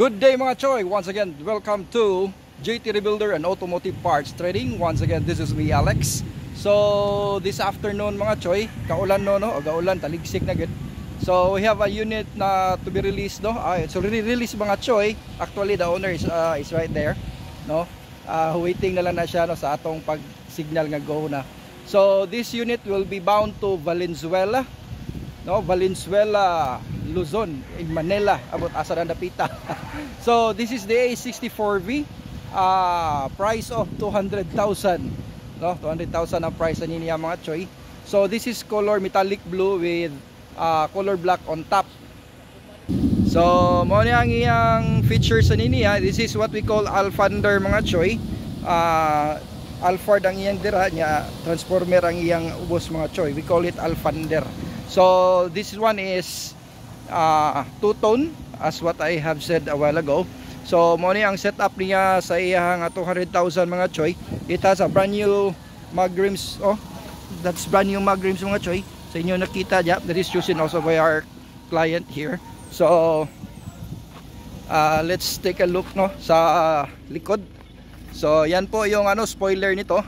Good day mga choy! Once again, welcome to JT Rebuilder and Automotive Parts Trading. Once again, this is me, Alex. So, this afternoon mga choy, kaulan no, o gaulan, taligsik na good. So, we have a unit na to be released, no? It's already released mga choy. Actually, the owner is right there, no? Waiting na lang na siya no, sa atong pag-signal nga go na. So, this unit will be bound to Valenzuela, no? Valenzuela, Luzon, in Manila, abot asa na napita. So this is the A64V, price of 200,000, no? 200,000 ang price niya mga choy. So this is color metallic blue with color black on top. So mo ni ang iyang features niya. This is what we call Alfander mga choy. Alphard ang iyang dira niya, transformer ang iyang ubos mga choy. We call it Alfander. So this one is two-tone, as what I have said a while ago. So mo ni ang setup niya sa iyang 200,000 mga choy. It has a brand new mag rims. Oh, that's brand new mag rims mga choy. Sa inyo nakita diya, that is chosen also by our client here. So let's take a look no sa likod. So yan po yung spoiler nito.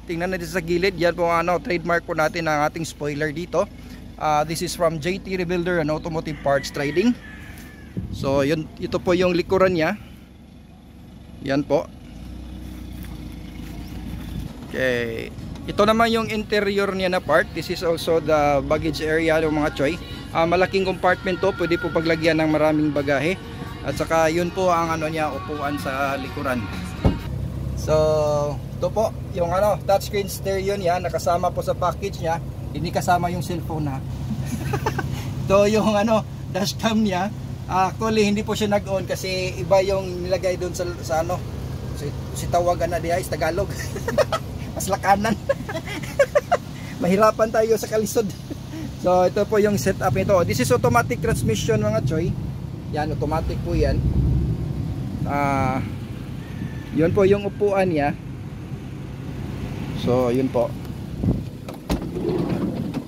Tingnan natin sa gilid. Yan po trademark po natin ang ating spoiler dito. This is from JT Rebuilder and Automotive Parts Trading. So yun, ito po yung likuran niya. Yan po. Okay. Ito naman yung interior niya na part. This is also the baggage area ng mga choy. Malaking compartment to, pwede po paglagyan ng maraming bagahe. At saka yun po ang niya, upuan sa likuran. So ito po yung touchscreen stereo niya, nakasama po sa package niya. Hindi kasama yung cellphone na. Ito yung dashcam niya. Actually hindi po siya nag-on kasi iba yung nilagay doon sa si tawagan na diya is Tagalog. Mas lakanan. Mahirapan tayo sa kalisod. So ito po yung setup nito. This is automatic transmission mga choy. Yan, automatic po yan. Yun po yung upuan niya. So yun po.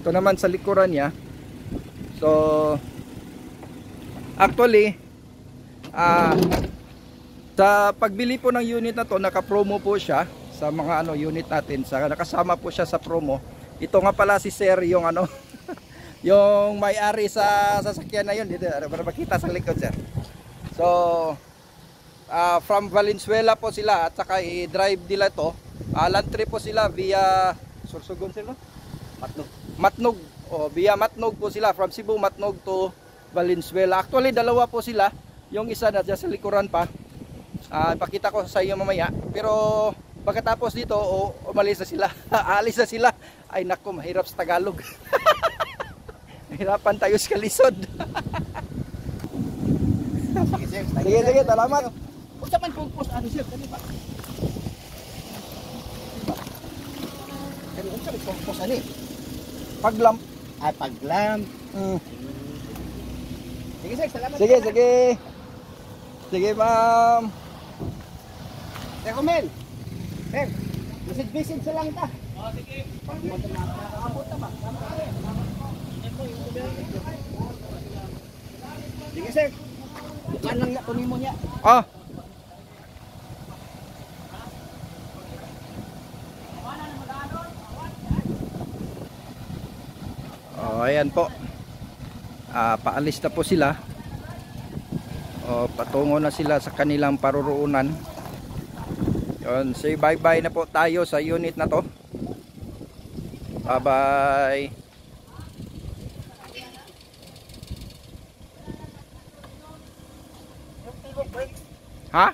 Ito naman sa likuran niya. So actually sa pagbili po ng unit na to, naka-promo po siya sa mga unit natin. Nakasama po siya sa promo. Ito nga pala si Sir yung yung may-ari sa sasakyan na yun. Dito para makita sa likod, Sir. So from Valenzuela po sila at saka i-drive nila to. Land trip po sila via Sorsogon sila. Matnog. Via Matnog po sila, from Cebu Matnog to Valenzuela. Actually dalawa po sila. Yung isa na sa likuran pa. Ipakita ko sa iyo mamaya. Pero pagkatapos dito umalis na sila. Aalis na sila. Ay nako, mahirap sa Tagalog. Mahirapan tayo sa kalisod. Sige, salamat. Unsa man kung post sir, kani ba? Kani unsa man post ani? Paglamp. Paglamp. Sige sir, salamat. Sige. Sige, ma'am. Sir Romel. Sir, message sa lang ta. Sige. Abot ta ba? Sige sir. Bukan lang na mo niya. Ayan po. Paalis na po sila. Patungo na sila sa kanilang paruroonan. Yun, say bye-bye na po tayo sa unit na to. Bye-bye. Ha?